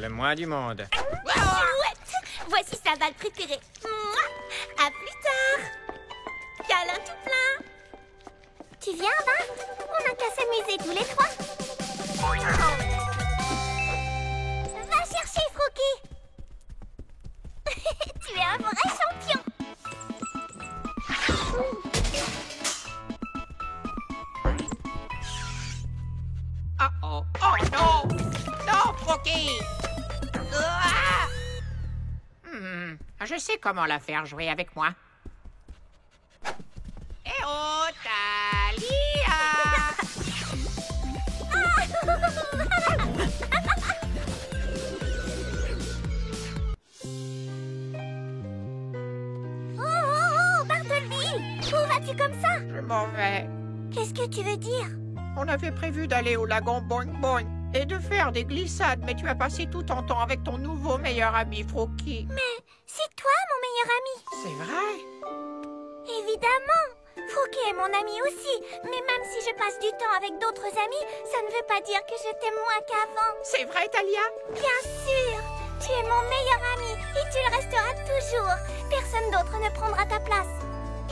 le moins du monde. Chouette! Voici sa balle préférée. Mouah! À plus tard. Câlin tout plein. Tu viens, Bart? On n'a qu'à s'amuser tous les trois. Va chercher, Frocky. Tu es un vrai champion. Oh, oh non! Non, Frocky! Ah! Je sais comment la faire jouer avec moi. Eh oh, Thalia! Oh, Bartleby! Où vas-tu comme ça? Je m'en vais. Qu'est-ce que tu veux dire? On avait prévu d'aller au lagon Boing Boing et de faire des glissades, mais tu as passé tout ton temps avec ton nouveau meilleur ami, Frocky. Mais c'est toi, mon meilleur ami. C'est vrai? Évidemment. Frocky est mon ami aussi. Mais même si je passe du temps avec d'autres amis, ça ne veut pas dire que je t'aime moins qu'avant. C'est vrai, Thalia? Bien sûr. Tu es mon meilleur ami et tu le resteras toujours. Personne d'autre ne prendra ta place.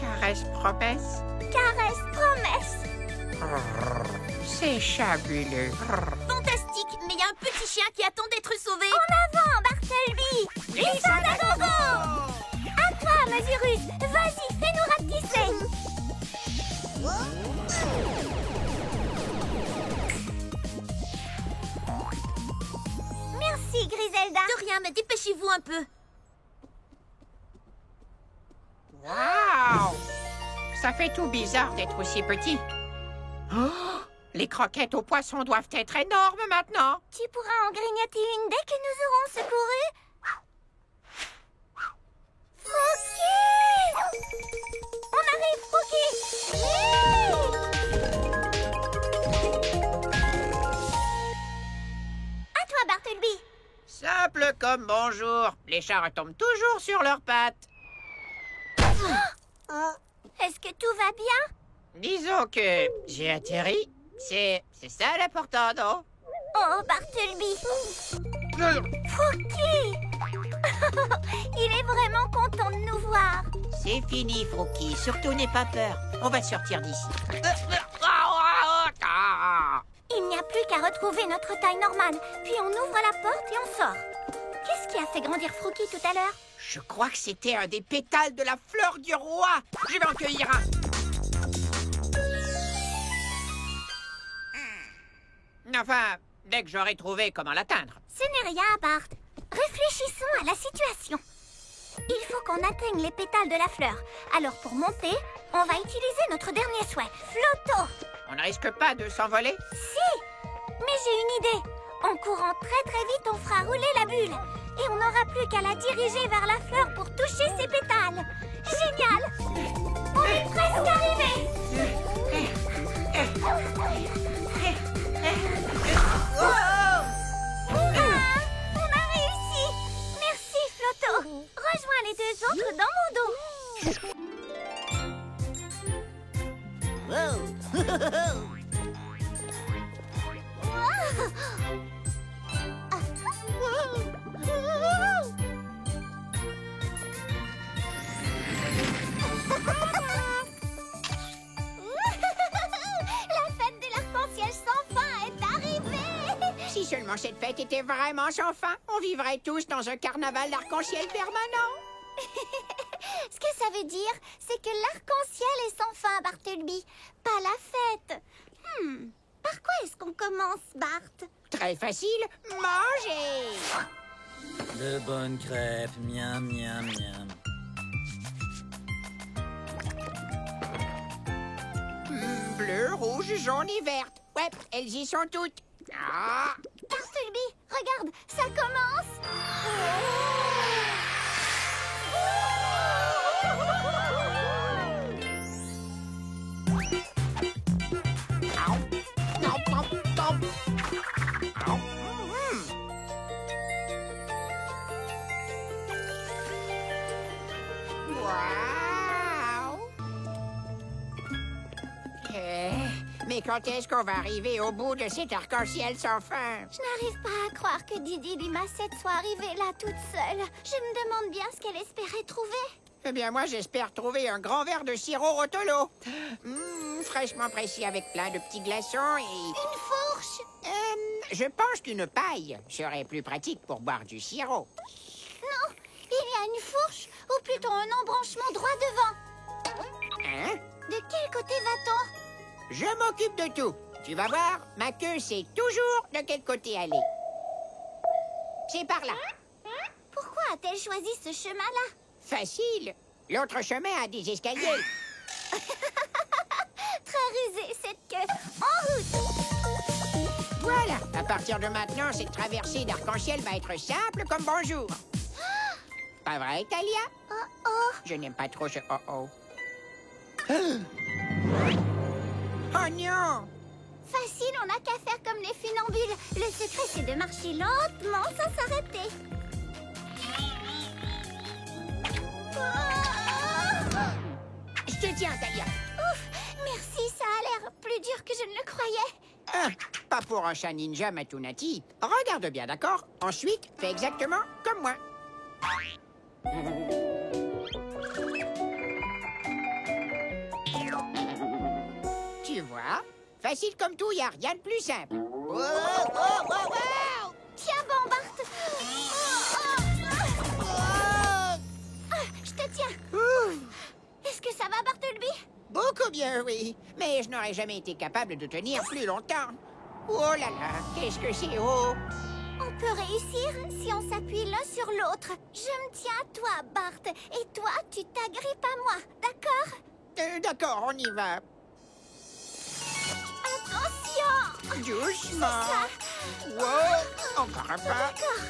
Caresse, promesse. Caresse, promesse. C'est fabuleux. Fantastique, mais il y a un petit chien qui attend d'être sauvé. En avant, Bartleby. Glissade à gogo. À toi, Mazurus. Vas-y, fais-nous rapetisser. Merci, Griselda. De rien, mais dépêchez-vous un peu. Waouh! Ça fait tout bizarre d'être aussi petit. Oh! Les croquettes aux poissons doivent être énormes maintenant. Tu pourras en grignoter une dès que nous aurons secouru. Frocky! On arrive, Frocky! À toi, Bartleby. Simple comme bonjour. Les chats retombent toujours sur leurs pattes. Est-ce que tout va bien? Disons que j'ai atterri. C'est ça l'important, non? Oh, Bartleby. Frocky! Il est vraiment content de nous voir. C'est fini, Frocky. Surtout n'aie pas peur. On va sortir d'ici. Il n'y a plus qu'à retrouver notre taille normale. Puis on ouvre la porte et on sort. Qu'est-ce qui a fait grandir Frocky tout à l'heure? Je crois que c'était un des pétales de la fleur du roi. Je vais en cueillir un. Enfin, dès que j'aurai trouvé comment l'atteindre. Ce n'est rien, Bart. Réfléchissons à la situation. Il faut qu'on atteigne les pétales de la fleur. Alors pour monter, on va utiliser notre dernier souhait, Flotto. On ne risque pas de s'envoler? Si! Mais j'ai une idée. En courant très vite, on fera rouler la bulle. Et on n'aura plus qu'à la diriger vers la fleur pour toucher ses pétales. Génial! On est presque arrivé! Hurrah! On a réussi! Merci, Flotto. Rejoins les deux autres dans mon dos. La fête de l'arc-en-ciel sans fin est arrivée! Si seulement cette fête était vraiment sans fin, on vivrait tous dans un carnaval d'arc-en-ciel permanent. Ce que ça veut dire, c'est que l'arc-en-ciel est sans fin, Bartleby. Pas la fête. Par quoi est-ce qu'on commence, Bart? Très facile, manger. De bonnes crêpes, miam, miam, miam. Bleu, rouge, jaune et verte. Ouais, elles y sont toutes. Ah. Bartleby, regarde, ça commence. Mais quand est-ce qu'on va arriver au bout de cet arc-en-ciel sans fin? Je n'arrive pas à croire que Didi Limacette soit arrivée là toute seule. Je me demande bien ce qu'elle espérait trouver. Eh bien, moi, j'espère trouver un grand verre de sirop Rotolo. Fraîchement pressé avec plein de petits glaçons et... Une fourche? Je pense qu'une paille serait plus pratique pour boire du sirop. Non, il y a une fourche, ou plutôt un embranchement droit devant. Hein? De quel côté va-t-on? Je m'occupe de tout. Tu vas voir, ma queue sait toujours de quel côté aller. C'est par là. Pourquoi a-t-elle choisi ce chemin-là? Facile. L'autre chemin a des escaliers. Très rusée, cette queue. En route! Voilà. À partir de maintenant, cette traversée d'arc-en-ciel va être simple comme bonjour. Pas vrai, Talia? Oh oh! Je n'aime pas trop ce oh-oh. Oh non! Facile, on n'a qu'à faire comme les funambules. Le secret, c'est de marcher lentement sans s'arrêter. Je te tiens, Talia. Ouf, merci, ça a l'air plus dur que je ne le croyais. Ah, pas pour un chat ninja Matunati. Regarde bien, d'accord? Ensuite, fais exactement comme moi. Tu vois? Facile comme tout, il n'y a rien de plus simple. Wow, wow, wow, wow! Tiens bon, Bart. Je te tiens. Est-ce que ça va, Bartleby? Beaucoup bien, oui. Mais je n'aurais jamais été capable de tenir plus longtemps. Oh là là, qu'est-ce que c'est haut! On peut réussir si on s'appuie l'un sur l'autre. Je me tiens à toi, Bart. Et toi, tu t'agrippes à moi, d'accord? D'accord, on y va. Attention! Doucement. Wow, encore un pas. D'accord.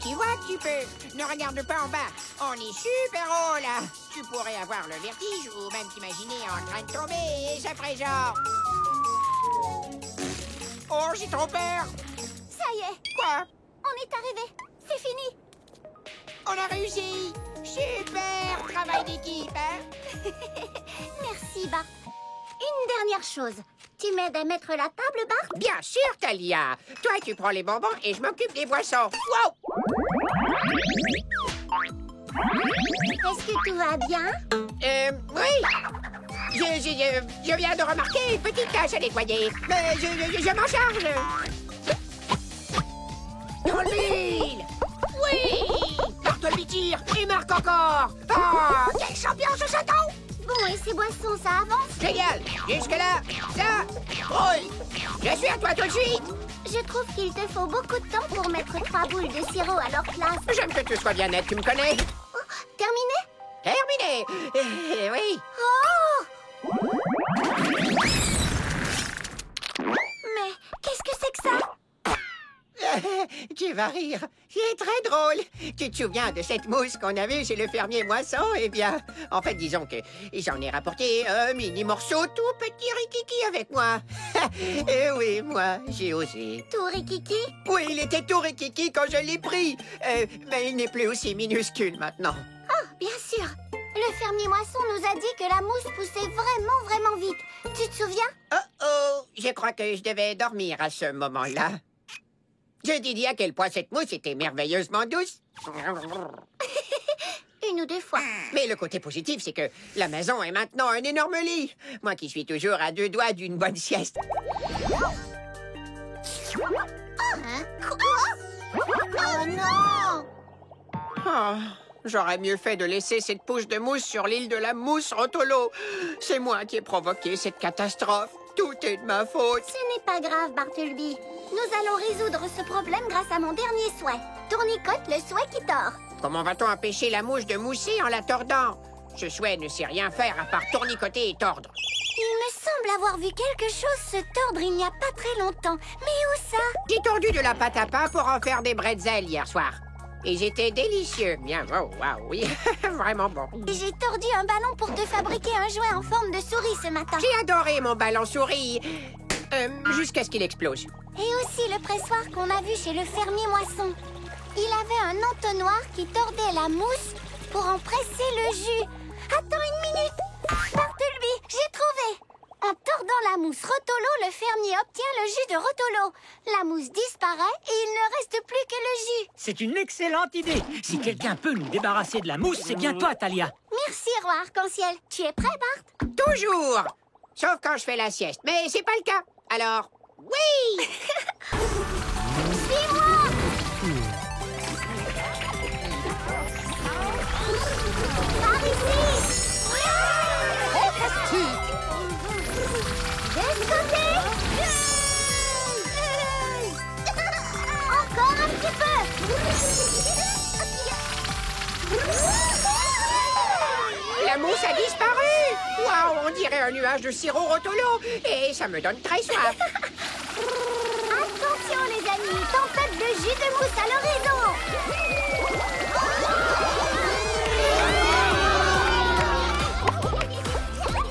Tu vois, tu peux. Ne regarde pas en bas. On est super haut, là. Tu pourrais avoir le vertige ou même t'imaginer en train de tomber et ça ferait genre... Oh, j'ai trop peur. Ça y est, Quoi? on est arrivé. C'est fini. On a réussi. Super travail d'équipe, hein? Merci, Bart. Une dernière chose. Tu m'aides à mettre la table, Bart? Bien sûr, Talia. Toi, tu prends les bonbons et je m'occupe des boissons. Wow! Est-ce que tout va bien? Oui. Je viens de remarquer une petite tache à nettoyer. Mais je m'en charge. Dans l'huile. Oui. Bartleby tire et marque encore. Oh, quel champion ce chaton! Bon, et ces boissons, ça avance? Génial. Jusque-là, ça roule. Je suis à toi tout de suite. Je trouve qu'il te faut beaucoup de temps pour mettre 3 boules de sirop à leur place. J'aime que tu sois bien net, tu me connais. Oh, terminé? Terminé. Oui. Oh! Mais qu'est-ce que c'est que ça? Tu vas rire. C'est très drôle. Tu te souviens de cette mousse qu'on avait chez le fermier Moisson? Eh bien, en fait, disons que j'en ai rapporté un mini morceau tout petit rikiki avec moi. Eh oui, moi, j'ai osé. Tout rikiki? Oui, il était tout rikiki quand je l'ai pris. Mais il n'est plus aussi minuscule maintenant. Oh, bien sûr. Le fermier Moisson nous a dit que la mousse poussait vraiment vite. Tu te souviens? Oh, je crois que je devais dormir à ce moment-là. Je dis à quel point cette mousse était merveilleusement douce. Une ou deux fois. Mais le côté positif, c'est que la maison est maintenant un énorme lit. Moi qui suis toujours à 2 doigts d'une bonne sieste. Hein? Oh non! Oh, j'aurais mieux fait de laisser cette pousse de mousse sur l'île de la mousse Rotolo. C'est moi qui ai provoqué cette catastrophe. Tout est de ma faute. Ce n'est pas grave, Bartleby. Nous allons résoudre ce problème grâce à mon dernier souhait. Tournicote, le souhait qui tord. Comment va-t-on empêcher la mouche de mousser en la tordant? Ce souhait ne sait rien faire à part tournicoter et tordre. Il me semble avoir vu quelque chose se tordre il n'y a pas très longtemps. Mais où ça? J'ai tordu de la pâte à pain pour en faire des bretzels hier soir. Ils étaient délicieux. Bien, oh, wow, oui, vraiment bon. J'ai tordu un ballon pour te fabriquer un jouet en forme de souris ce matin. J'ai adoré mon ballon souris. Jusqu'à ce qu'il explose. Et aussi le pressoir qu'on a vu chez le fermier Moisson. Il avait un entonnoir qui tordait la mousse pour en presser le jus. Attends une minute. Bartleby, j'ai trouvé. On tordant la mousse Rotolo, le fermier obtient le jus de Rotolo. La mousse disparaît et il ne reste plus que le jus. C'est une excellente idée. Si quelqu'un peut nous débarrasser de la mousse, c'est bien toi, Talia. Merci, roi arc-en-ciel. Tu es prêt, Bart? Toujours! Sauf quand je fais la sieste. Mais c'est pas le cas. Alors, oui! Suis-moi! Par ici! Fantastique! De ce côté! Encore un petit peu! La mousse a disparu! Waouh, on dirait un nuage de sirop Rotolo. Et ça me donne très soif. Attention, les amis! Tempête de jus de mousse à l'horizon!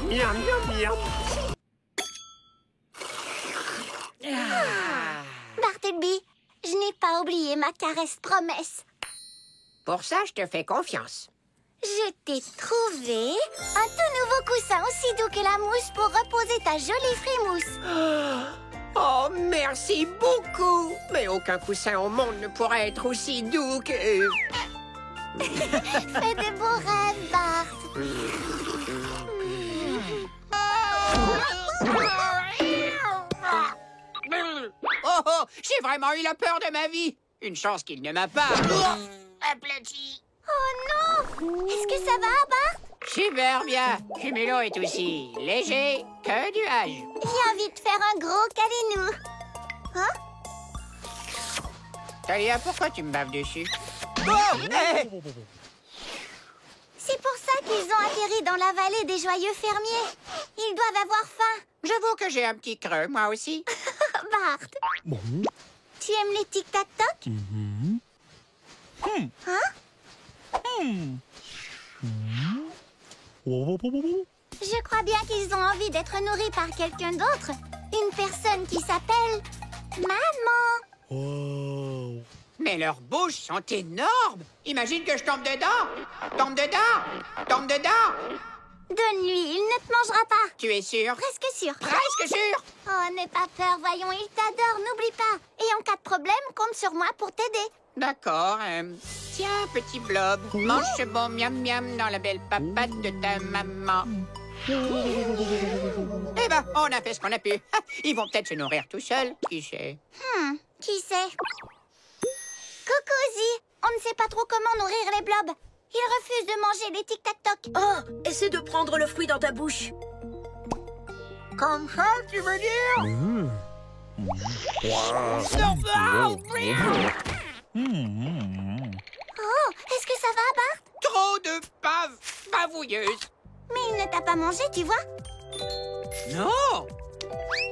Miam, miam, miam. Bartleby, je n'ai pas oublié ma caresse promesse. Pour ça, je te fais confiance. Je t'ai trouvé un tout nouveau coussin aussi doux que la mousse pour reposer ta jolie frimousse. Oh, merci beaucoup! Mais aucun coussin au monde ne pourrait être aussi doux que... Fais de beaux rêves, Bart. Oh, oh, j'ai vraiment eu la peur de ma vie. Une chance qu'il ne m'a pas... aplati. Oh non! Est-ce que ça va, Bart? Super bien. Cumulo est aussi léger que nuage. Viens vite faire un gros câlinou. Hein? Talia, pourquoi tu me baves dessus? Oh, hey! C'est pour ça qu'ils ont atterri dans la vallée des joyeux fermiers. Ils doivent avoir faim. J'avoue que j'ai un petit creux, moi aussi. Bart, tu aimes les tic-tac-toc? Hein? Je crois bien qu'ils ont envie d'être nourris par quelqu'un d'autre. Une personne qui s'appelle Maman. Mais leurs bouches sont énormes. Imagine que je tombe dedans. Tombe dedans. Tombe dedans. Donne-lui, il ne te mangera pas. Tu es sûr? Presque sûr. Presque sûr. Oh, n'aie pas peur, voyons, il t'adore, n'oublie pas. Et en cas de problème, compte sur moi pour t'aider. D'accord. Tiens, petit blob, mange ce bon miam-miam dans la belle papate de ta maman. Eh ben, on a fait ce qu'on a pu. Ils vont peut-être se nourrir tout seuls, qui sait. Qui sait? Coucou, Ozzy. On ne sait pas trop comment nourrir les blobs. Ils refusent de manger les tic-tac-toc. Oh, essaie de prendre le fruit dans ta bouche. Comme ça, tu veux dire? Oh, est-ce que ça va, Bart? Trop de bavouilleuses. Mais il ne t'a pas mangé, tu vois? Non!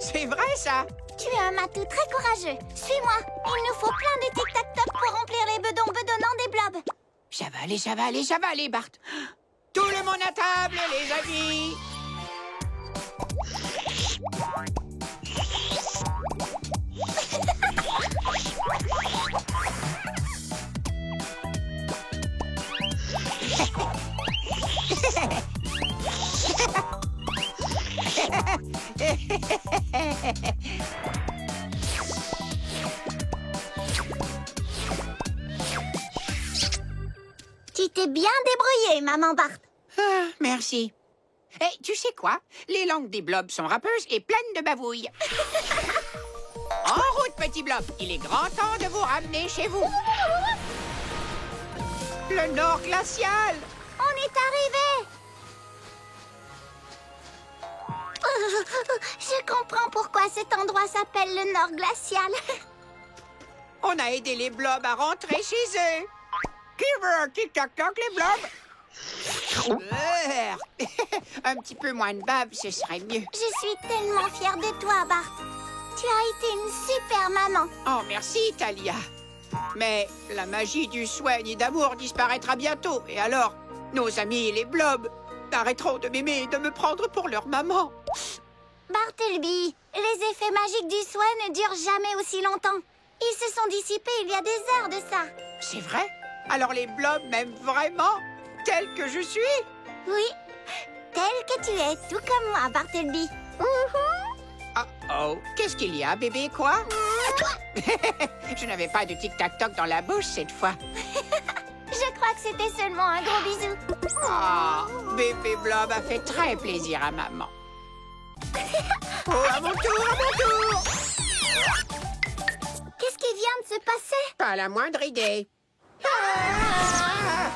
C'est vrai, ça? Tu es un matou très courageux. Suis-moi. Il nous faut plein de tic-tac-toc pour remplir les bedons bedonnants des blobs. Ça va aller, ça va aller, ça va aller, Bart. Tout le monde à table, les amis. Tu t'es bien débrouillée, maman Bart. Ah, merci. Et tu sais quoi? Les langues des blobs sont râpeuses et pleines de bavouilles. En route, petit blob. Il est grand temps de vous ramener chez vous. Le Nord glacial. On est arrivé. Je comprends pourquoi cet endroit s'appelle le Nord glacial. On a aidé les blobs à rentrer chez eux. Qui veut un tic-tac-toc, les blobs? Un petit peu moins de bave, ce serait mieux. Je suis tellement fière de toi, Bart. Tu as été une super maman. Oh, merci, Talia. Mais la magie du soin et d'amour disparaîtra bientôt. Et alors, nos amis les blobs arrêteront de m'aimer et de me prendre pour leur maman. Bartleby, les effets magiques du soin ne durent jamais aussi longtemps. Ils se sont dissipés il y a des heures de ça. C'est vrai? Alors les blobs m'aiment vraiment, tel que je suis? Oui, tel que tu es, tout comme moi, Bartleby. Oh, qu'est-ce qu'il y a, bébé, quoi? Je n'avais pas de tic-tac-toc dans la bouche cette fois. Je crois que c'était seulement un gros bisou. Oh, bébé Blob a fait très plaisir à maman. Oh, à mon tour, à mon tour! Qu'est-ce qui vient de se passer? Pas la moindre idée. Ah!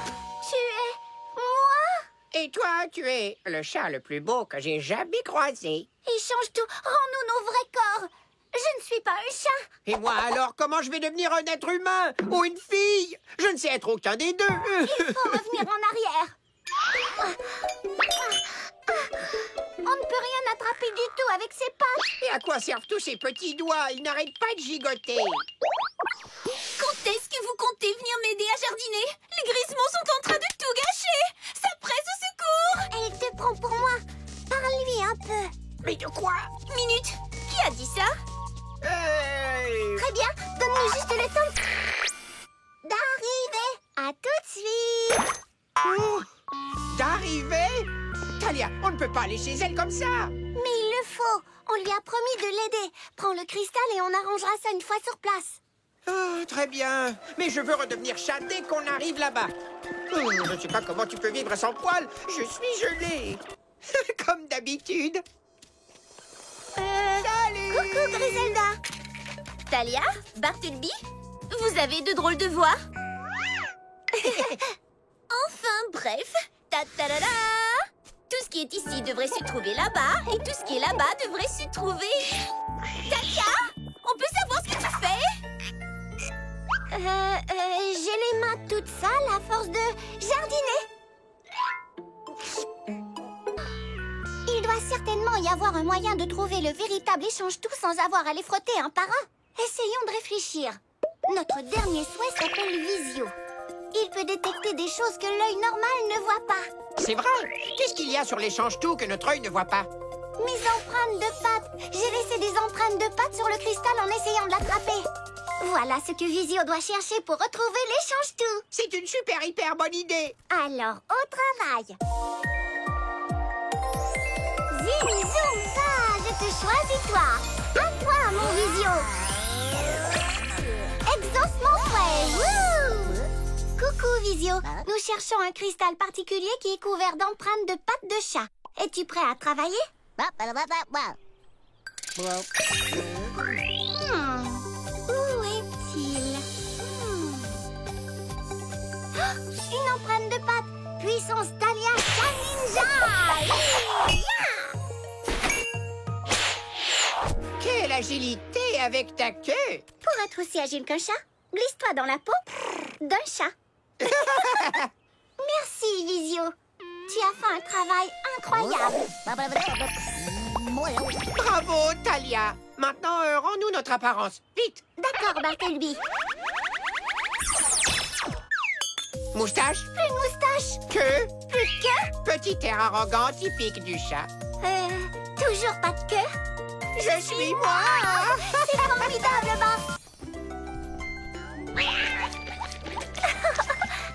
Tu es... moi? Et toi, tu es le chat le plus beau que j'ai jamais croisé. Il change tout. Rends-nous nos vrais corps. Je ne suis pas un chat. Et moi alors, comment je vais devenir un être humain ou une fille? Je ne sais être aucun des deux. Il faut revenir en arrière. On ne peut rien attraper du tout avec ses pattes. Et à quoi servent tous ces petits doigts? Ils n'arrêtent pas de gigoter. Quand est-ce que vous comptez venir m'aider à jardiner? Les Grismons sont en train de tout gâcher. Ça presse au secours. Et il te prend pour moi. Parle-lui un peu. Mais de quoi? Minute, qui a dit ça? Très bien. Donne-nous juste le temps d'arriver. À tout de suite. Oh, d'arriver? Talia, on ne peut pas aller chez elle comme ça. Mais il le faut. On lui a promis de l'aider. Prends le cristal et on arrangera ça une fois sur place. Oh, très bien. Mais je veux redevenir chat dès qu'on arrive là-bas. Je ne sais pas comment tu peux vivre sans poils. Je suis gelée. Comme d'habitude. Salut! Coucou, Griselda. Talia, Bartleby, vous avez de drôles de voix. Enfin, bref, ta-ta-da-da. Tout ce qui est ici devrait se trouver là-bas, et tout ce qui est là-bas devrait se trouver... Talia, on peut savoir ce que tu fais? J'ai les mains toutes sales à force de jardiner. Il doit certainement y avoir un moyen de trouver le véritable échange-tout sans avoir à les frotter un par un. Essayons de réfléchir. Notre dernier souhait s'appelle Visio. Il peut détecter des choses que l'œil normal ne voit pas. C'est vrai. Qu'est-ce qu'il y a sur l'échange-tout que notre œil ne voit pas? Mes empreintes de pattes. J'ai laissé des empreintes de pattes sur le cristal en essayant de l'attraper. Voilà ce que Visio doit chercher pour retrouver l'échange-tout. C'est une super hyper bonne idée. Alors, au travail. Zim, zoom, va, je te choisis, toi. À toi, mon Visio. Exauce mon souhait. Wouh! Coucou, Visio. Nous cherchons un cristal particulier qui est couvert d'empreintes de pattes de chat. Es-tu prêt à travailler? Où est-il? Une empreinte de pattes. Puissance Talia Chat Ninja. Quelle agilité avec ta queue. Pour être aussi agile qu'un chat, glisse-toi dans la peau d'un chat. Merci, Visio. Tu as fait un travail incroyable. Bravo, Talia. Maintenant, rends-nous notre apparence. Vite. D'accord, Bartleby. Moustache, Plus de moustache, queue, plus de queue. petit air arrogant typique du chat. Toujours pas de queue. Je suis moi. C'est formidable, Bart.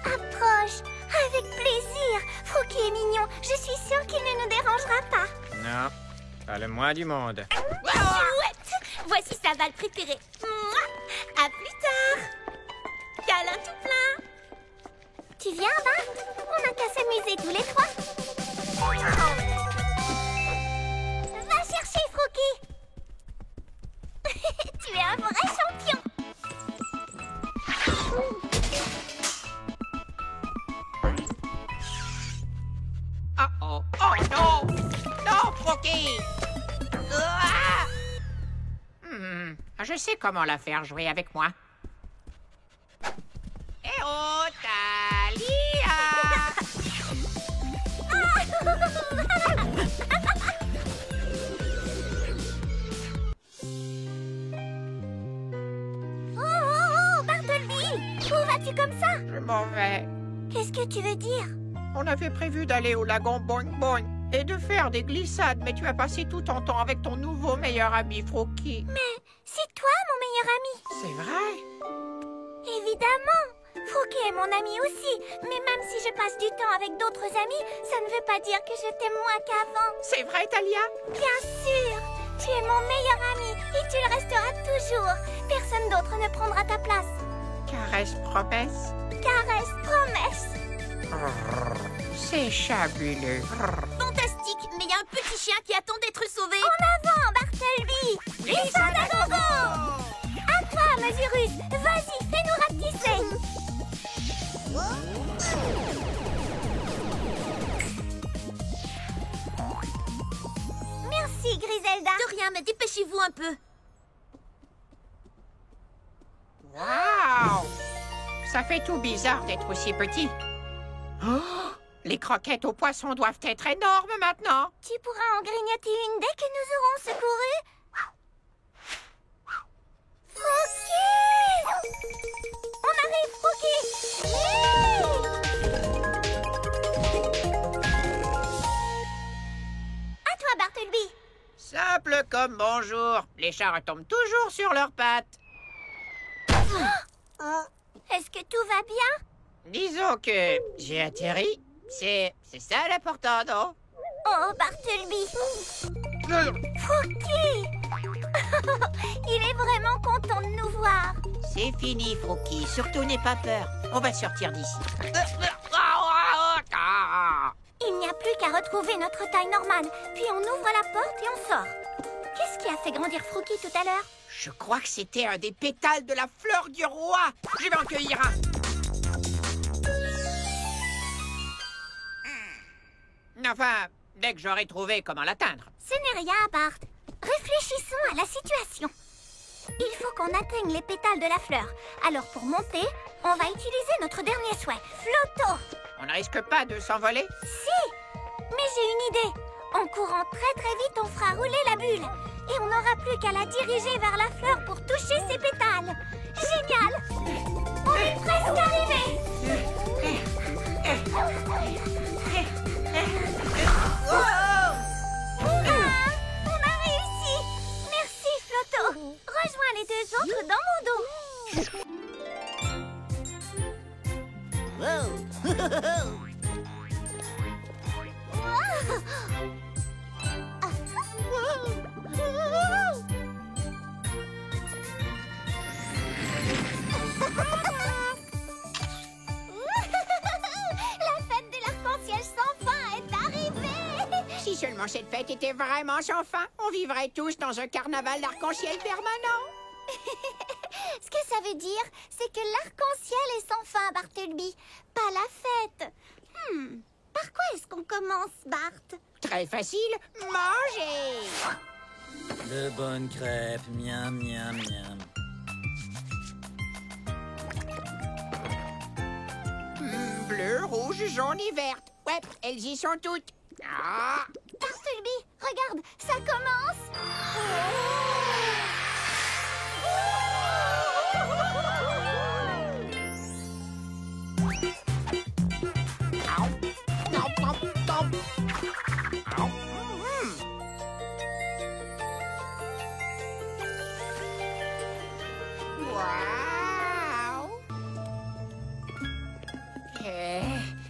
Approche, avec plaisir. Frookie est mignon. Je suis sûre qu'il ne nous dérangera pas. Non, pas le moins du monde. Chouette, voici sa balle préférée. Mouah. À plus tard. Câlin tout plein. Tu viens, Bart? On n'a qu'à s'amuser tous les trois. Va chercher, Frookie. Tu es un vrai champion. Oh, oh non. Non, Frookie. Ah! Je sais comment la faire jouer avec moi. Eh oh, Talia! Oh, Bartleby! Où vas-tu comme ça? Je m'en vais. Qu'est-ce que tu veux dire? On avait prévu d'aller au lagon Boing Boing et de faire des glissades, mais tu as passé tout ton temps avec ton nouveau meilleur ami, Frookie. Mais c'est toi, mon meilleur ami. C'est vrai? Évidemment. Froki est mon ami aussi, mais même si je passe du temps avec d'autres amis, ça ne veut pas dire que je t'aime moins qu'avant. C'est vrai, Talia? Bien sûr, tu es mon meilleur ami et tu le resteras toujours. Personne d'autre ne prendra ta place. Caresse, promesse. Caresse, promesse. C'est fabuleux. Fantastique, mais il y a un petit chien qui attend d'être sauvé. En avant, Bartleby. Glissade à gogo. À toi, Mesurus. Vas-y, fais-nous rapetisser. Merci, Griselda. De rien, mais dépêchez-vous un peu. Waouh! Ça fait tout bizarre d'être aussi petit. Oh, les croquettes aux poissons doivent être énormes maintenant. Tu pourras en grignoter une dès que nous aurons secouru. Froki! On arrive, Froki! À toi, Bartleby. Simple comme bonjour. Les chats retombent toujours sur leurs pattes. Est-ce que tout va bien? Disons que j'ai atterri. C'est ça l'important, non? Oh, Bartleby. Froki! Il est vraiment content de nous voir. C'est fini, Froki. Surtout n'aie pas peur. On va sortir d'ici. Il n'y a plus qu'à retrouver notre taille normale. Puis on ouvre la porte et on sort. Qu'est-ce qui a fait grandir Froki tout à l'heure? Je crois que c'était un des pétales de la fleur du roi. Je vais en cueillir un. Enfin, dès que j'aurai trouvé comment l'atteindre. Ce n'est rien, Bart. Réfléchissons à la situation. Il faut qu'on atteigne les pétales de la fleur. Alors pour monter, on va utiliser notre dernier souhait, Flotto. On ne risque pas de s'envoler? Si, mais j'ai une idée. En courant très vite, on fera rouler la bulle. Et on n'aura plus qu'à la diriger vers la fleur pour toucher ses pétales. Génial! On est presque arrivé! On a réussi! Merci, Flotto! Rejoins les deux autres dans mon dos. La fête de l'arc-en-ciel sans fin est arrivée! Si seulement cette fête était vraiment sans fin, on vivrait tous dans un carnaval d'arc-en-ciel permanent. Ce que ça veut dire, c'est que l'arc-en-ciel est sans fin, Bartleby. Pas la fête. Par quoi est-ce qu'on commence, Bart? Très facile, manger. De bonnes crêpes, miam, miam, miam. Bleu, rouge, jaune et verte. Ouais, elles y sont toutes. Ah. Bartleby, regarde, ça commence.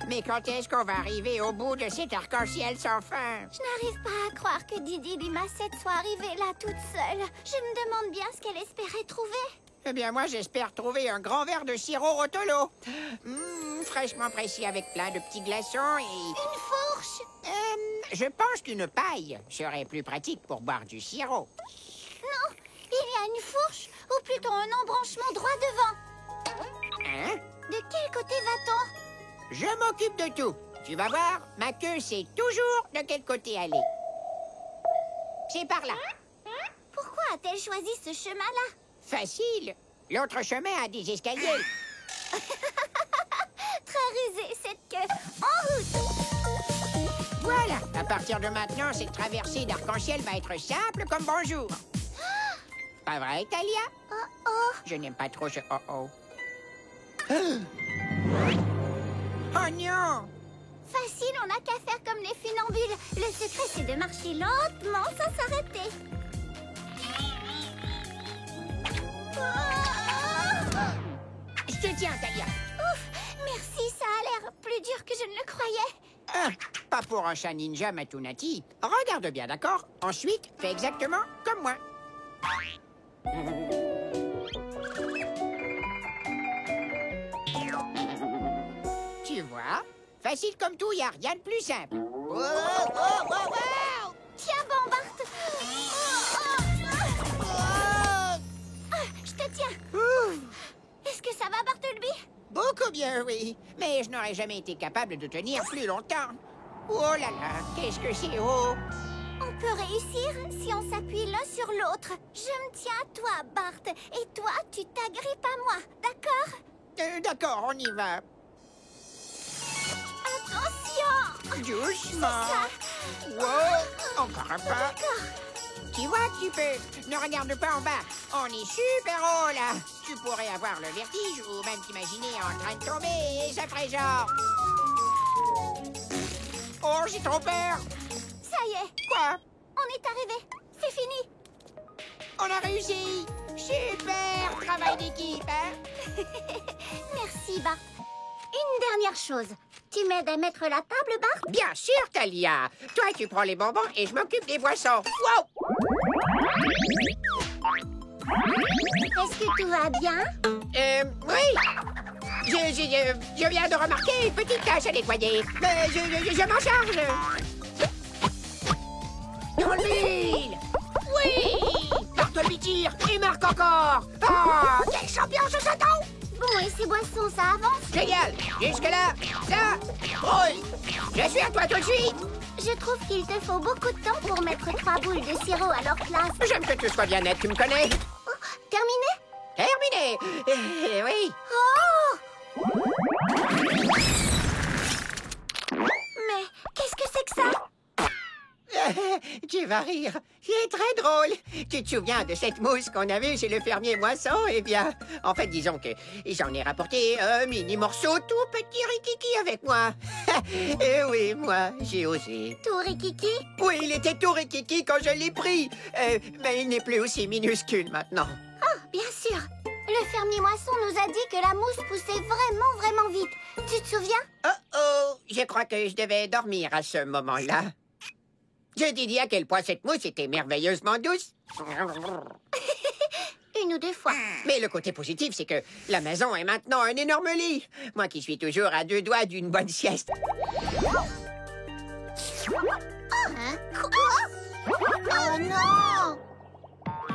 Mais quand est-ce qu'on va arriver au bout de cet arc-en-ciel sans fin? Je n'arrive pas à croire que Didi Limacette soit arrivée là toute seule. Je me demande bien ce qu'elle espérait trouver. Eh bien, moi, j'espère trouver un grand verre de sirop Rotolo. Fraîchement pressé avec plein de petits glaçons et... Une fourche? Je pense qu'une paille serait plus pratique pour boire du sirop. Non, il y a une fourche, ou plutôt un embranchement droit devant. Hein? De quel côté va-t-on? Je m'occupe de tout. Tu vas voir, ma queue sait toujours de quel côté aller. C'est par là. Pourquoi a-t-elle choisi ce chemin-là? Facile. L'autre chemin a des escaliers. Très rusée, cette queue. En route! Voilà. À partir de maintenant, cette traversée d'arc-en-ciel va être simple comme bonjour. Pas vrai, Talia? Oh. Je n'aime pas trop ce oh-oh. Oh non! Facile, on n'a qu'à faire comme les funambules. Le secret, c'est de marcher lentement sans s'arrêter. Je te tiens, Talia. Ouf, merci, ça a l'air plus dur que je ne le croyais. Ah, pas pour un chat ninja, Matunati. Regarde bien, d'accord? Ensuite, fais exactement comme moi. Tu vois? Facile comme tout, y a rien de plus simple. Wow, wow, wow, wow! Tiens bon, Bart. Je te tiens. Est-ce que ça va, Bartleby? Beaucoup bien, oui. Mais je n'aurais jamais été capable de tenir plus longtemps. Oh là là, qu'est-ce que c'est haut! On peut réussir si on s'appuie l'un sur l'autre. Je me tiens à toi, Bart. Et toi, tu t'agrippes à moi, d'accord? D'accord, on y va. Attention! Doucement. Wow, encore un pas. Tu vois, tu peux. Ne regarde pas en bas. On est super haut, là. Tu pourrais avoir le vertige ou même t'imaginer en train de tomber et ça ferait genre... Oh, j'ai trop peur. Ça y est, Quoi? on est arrivé. C'est fini. On a réussi. Super travail d'équipe, hein? Merci, Bart. Une dernière chose. Tu m'aides à mettre la table, Bart? Bien sûr, Talia. Toi, tu prends les bonbons et je m'occupe des boissons. Wow! Est-ce que tout va bien? Oui. Je viens de remarquer une petite tâche à nettoyer. Je m'en charge. Dans l'huile. Oui. Bartleby tire et marque encore. Ah, quel champion ce saton! Bon, et ces boissons, ça avance? Génial. Jusque-là, ça roule. Je suis à toi tout de suite. Je trouve qu'il te faut beaucoup de temps pour mettre 3 boules de sirop à leur place. J'aime que tu sois bien net, tu me connais. Oh, terminé? Terminé. Oui. Oh! Mais qu'est-ce que c'est que ça? Tu vas rire. C'est très drôle. Tu te souviens de cette mousse qu'on a vue chez le fermier Moisson? Eh bien, en fait, disons que j'en ai rapporté un mini morceau tout petit rikiki avec moi. Et oui, moi, j'ai osé. Tout rikiki? Oui, il était tout rikiki quand je l'ai pris. Mais il n'est plus aussi minuscule maintenant. Oh, bien sûr. Le fermier Moisson nous a dit que la mousse poussait vraiment vite. Tu te souviens? Oh, je crois que je devais dormir à ce moment-là. Je t'ai dit à quel point cette mousse était merveilleusement douce. Une ou deux fois. Mais le côté positif, c'est que la maison est maintenant un énorme lit. Moi qui suis toujours à 2 doigts d'une bonne sieste. Hein? Quoi? Oh non!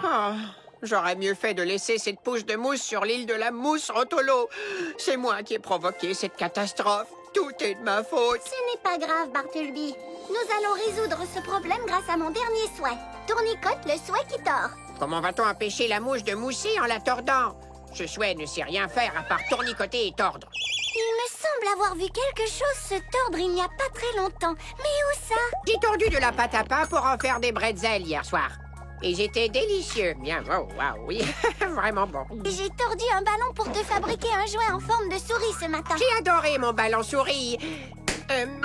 Oh, j'aurais mieux fait de laisser cette pousse de mousse sur l'île de la mousse Rotolo. C'est moi qui ai provoqué cette catastrophe. Tout est de ma faute. Ce n'est pas grave, Bartleby. Nous allons résoudre ce problème grâce à mon dernier souhait. Tournicote, le souhait qui tord. Comment va-t-on empêcher la mouche de mousser en la tordant? Ce souhait ne sait rien faire à part tournicoter et tordre. Il me semble avoir vu quelque chose se tordre il n'y a pas très longtemps. Mais où ça? J'ai tordu de la pâte à pain pour en faire des bretzels hier soir. Et j'étais délicieux. Bien, oh, wow, oui, vraiment bon. J'ai tordu un ballon pour te fabriquer un jouet en forme de souris ce matin. J'ai adoré mon ballon souris.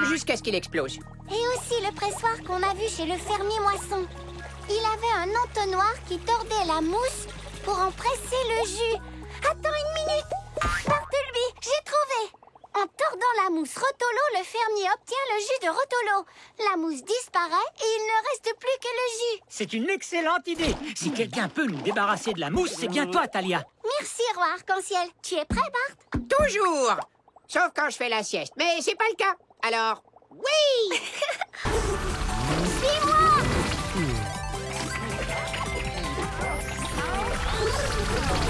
Jusqu'à ce qu'il explose. Et aussi le pressoir qu'on a vu chez le fermier Moisson. Il avait un entonnoir qui tordait la mousse pour en presser le jus. Attends une minute. Bartleby, j'ai trouvé. En tordant la mousse Rotolo, le fermier obtient le jus de Rotolo. La mousse disparaît et il ne reste plus que le jus. C'est une excellente idée. Si quelqu'un peut nous débarrasser de la mousse, c'est bien toi, Talia. Merci, roi arc-en-ciel. Tu es prêt, Bart? Toujours. Sauf quand je fais la sieste. Mais c'est pas le cas. Alors, oui. Suis-moi!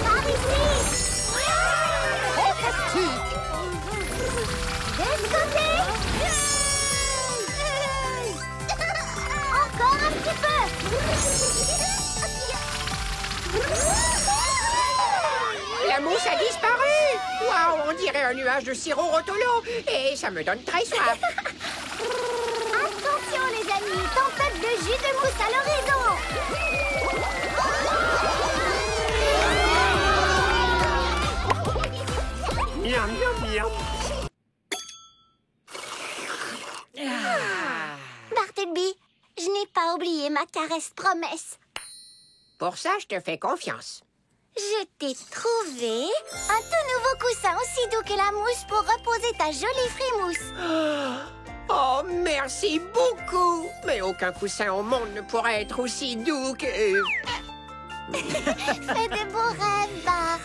Par ici! Fantastique. De ce côté! Encore un petit peu! La mousse a disparu. Waouh, on dirait un nuage de sirop Rotolo. Et ça me donne très soif. Attention les amis, tempête de jus de mousse à l'horizon! Miam, miam, miam. Bartleby, je n'ai pas oublié ma caresse promesse. Pour ça, je te fais confiance. Je t'ai trouvé un tout nouveau coussin aussi doux que la mousse pour reposer ta jolie frimousse. Oh, merci beaucoup. Mais aucun coussin au monde ne pourrait être aussi doux que... Fais de beaux rêves, Bart.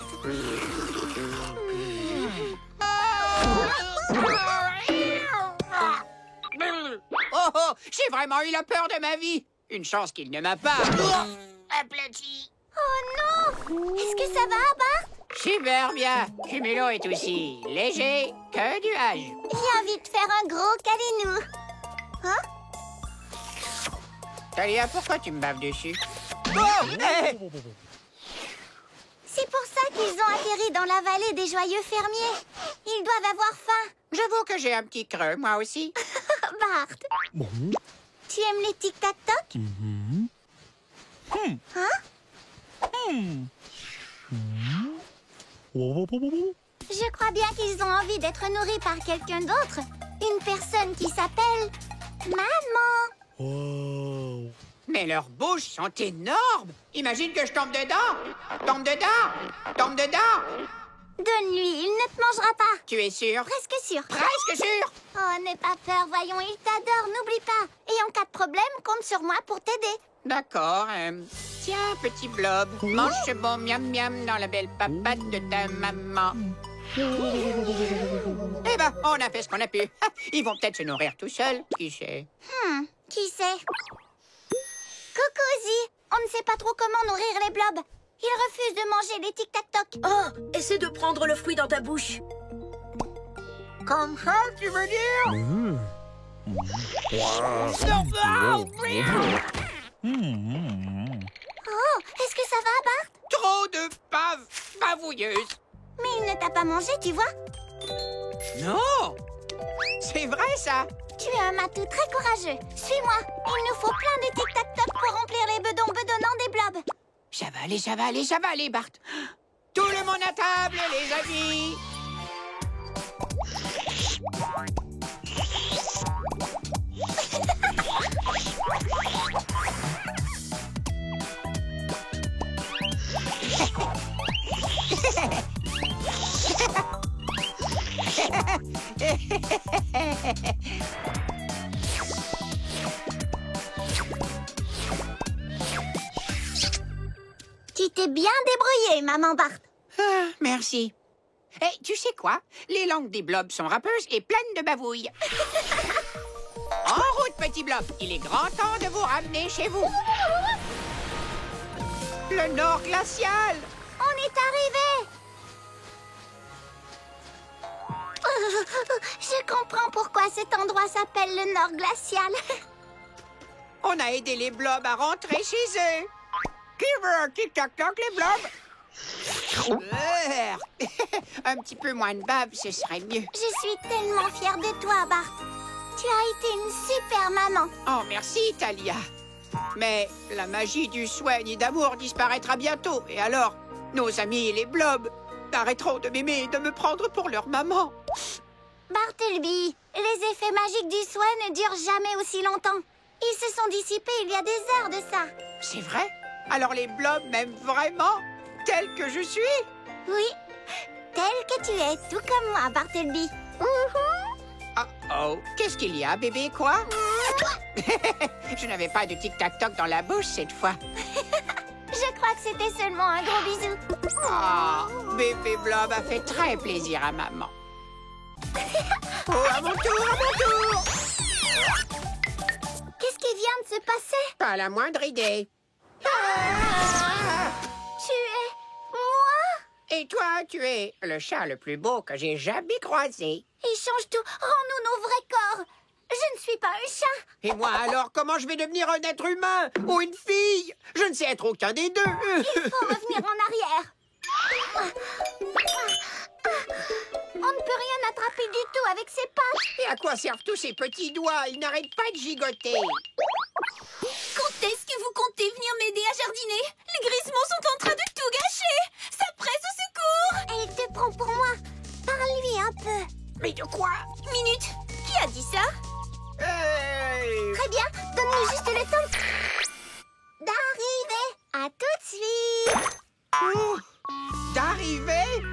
Oh, j'ai vraiment eu la peur de ma vie. Une chance qu'il ne m'a pas... Aplati. Oh non! Est-ce que ça va, Bart? Super bien. Cumulo est aussi léger que nuage. J'ai envie de faire un gros câlinou. Hein? Talia, pourquoi tu me baves dessus? Oh, C'est pour ça qu'ils ont atterri dans la vallée des joyeux fermiers. Ils doivent avoir faim. J'avoue que j'ai un petit creux, moi aussi. Bart, tu aimes les tic-tac-toc? Hein? Je crois bien qu'ils ont envie d'être nourris par quelqu'un d'autre. Une personne qui s'appelle Maman. Mais leurs bouches sont énormes. Imagine que je tombe dedans. Tombe dedans. Tombe dedans. Donne-lui, il ne te mangera pas. Tu es sûr? Presque sûr. Presque sûr. Oh, n'aie pas peur, voyons, il t'adore, n'oublie pas. Et en cas de problème, compte sur moi pour t'aider. D'accord. Tiens, petit blob, mange ce bon miam-miam dans la belle papate de ta maman. Eh ben, on a fait ce qu'on a pu. Ils vont peut-être se nourrir tout seuls, qui sait. Qui sait? Coucou, Ozzy. On ne sait pas trop comment nourrir les blobs. Ils refusent de manger les tic-tac-toc. Oh, essaie de prendre le fruit dans ta bouche. Comme ça, tu veux dire? Oh, est-ce que ça va, Bart? Trop de bavouilleuses. Mais il ne t'a pas mangé, tu vois? Non! C'est vrai, ça? Tu es un matou très courageux. Suis-moi. Il nous faut plein de tic-tac-toc pour remplir les bedons bedonnants des blobs. Ça va aller, ça va aller, ça va aller, Bart. Tout le monde à table, les amis. Tu t'es bien débrouillé, maman Bart. Ah, merci. Et tu sais quoi? Les langues des blobs sont râpeuses et pleines de bavouilles. En route, petit blob. Il est grand temps de vous ramener chez vous. Le Nord glacial. On est arrivé. Je comprends pourquoi cet endroit s'appelle le Nord glacial. On a aidé les blobs à rentrer chez eux. Qui veut un tic-tac-toc, les blobs? Un petit peu moins de bave, ce serait mieux. Je suis tellement fière de toi, Bart. Tu as été une super maman. Oh, merci, Talia. Mais la magie du soin et d'amour disparaîtra bientôt. Et alors, nos amis les blobs arrêteront de m'aimer et de me prendre pour leur maman. Bartleby, les effets magiques du soin ne durent jamais aussi longtemps. Ils se sont dissipés il y a des heures de ça. C'est vrai? Alors les blobs m'aiment vraiment, tel que je suis? Oui, tel que tu es, tout comme moi, Bartleby. Oh, qu'est-ce qu'il y a, bébé, quoi? Je n'avais pas de tic-tac-toc dans la bouche cette fois. Je crois que c'était seulement un gros bisou. Oh, bébé blob a fait très plaisir à maman. Oh, à mon tour, à mon tour! Qu'est-ce qui vient de se passer? Pas la moindre idée. Tu es... moi? Et toi, tu es le chat le plus beau que j'ai jamais croisé. Il change tout. Rends-nous nos vrais corps. Je ne suis pas un chat. Et moi, alors, comment je vais devenir un être humain ou une fille? Je ne sais être aucun des deux. Il faut revenir en arrière. On ne peut rien attraper du tout avec ses pattes. Et à quoi servent tous ces petits doigts? Ils n'arrêtent pas de gigoter. Quand est-ce que vous comptez venir m'aider à jardiner? Les grissements sont en train de tout gâcher. Ça presse au secours. Elle te prend pour moi. Parle-lui un peu. Mais de quoi? Minute, qui a dit ça? Très bien. Donne-nous juste le temps d'arriver. À tout de suite. d'arriver?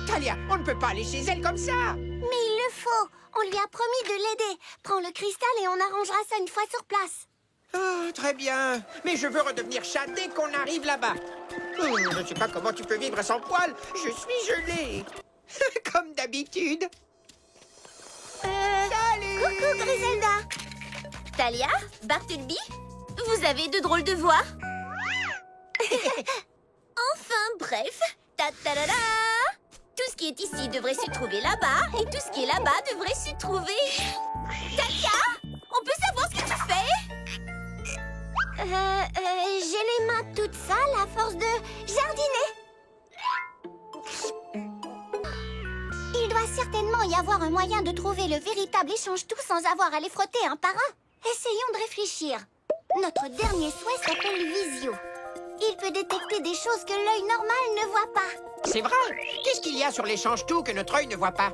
Talia, on ne peut pas aller chez elle comme ça. Mais il le faut. On lui a promis de l'aider. Prends le cristal et on arrangera ça une fois sur place. Oh, très bien. Mais je veux redevenir chat dès qu'on arrive là-bas. Je ne sais pas comment tu peux vivre sans poils. Je suis gelé. Comme d'habitude. Salut! Coucou, Griselda. Talia, Bartleby, vous avez de drôles de voix. Enfin, bref. Ta-ta-da-da! Tout ce qui est ici devrait se trouver là-bas, et tout ce qui est là-bas devrait se trouver... Talia, on peut savoir ce que tu fais? J'ai les mains toutes sales à force de jardiner. Il doit certainement y avoir un moyen de trouver le véritable échange-tout sans avoir à les frotter un par un. Essayons de réfléchir. Notre dernier souhait s'appelle Visio. Il peut détecter des choses que l'œil normal ne voit pas. C'est vrai. Qu'est-ce qu'il y a sur l'échange-tout que notre œil ne voit pas?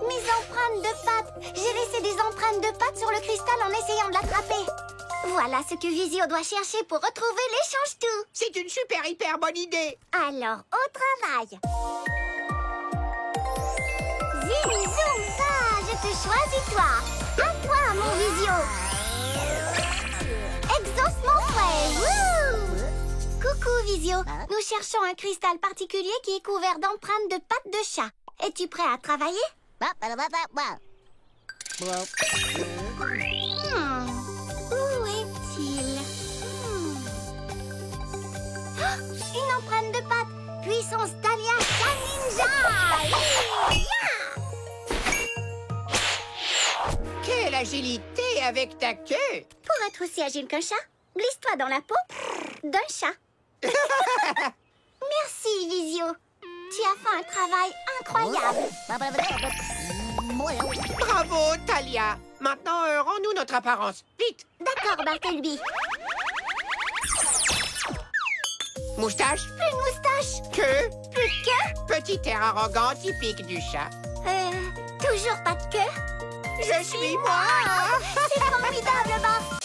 Mes empreintes de pattes. J'ai laissé des empreintes de pattes sur le cristal en essayant de l'attraper. Voilà ce que Visio doit chercher pour retrouver l'échange-tout. C'est une super hyper bonne idée. Alors, au travail. Zim, zoom, ça, je te choisis toi. À toi, mon Visio. Exaucement frais. Wouh! Coucou, Visio. Nous cherchons un cristal particulier qui est couvert d'empreintes de pattes de chat. Es-tu prêt à travailler? Où est-il? Oh, une empreinte de patte. Puissance Talia Chat Ninja. Quelle agilité avec ta queue. Pour être aussi agile qu'un chat, glisse-toi dans la peau d'un chat. Merci, Visio. Tu as fait un travail incroyable. Bravo, Talia. Maintenant, rends-nous notre apparence. Vite. D'accord, Bartleby. Moustache, Plus de moustache, queue, plus de queue. petit air arrogant typique du chat. Toujours pas de queue. Je suis moi. C'est formidable, Bart.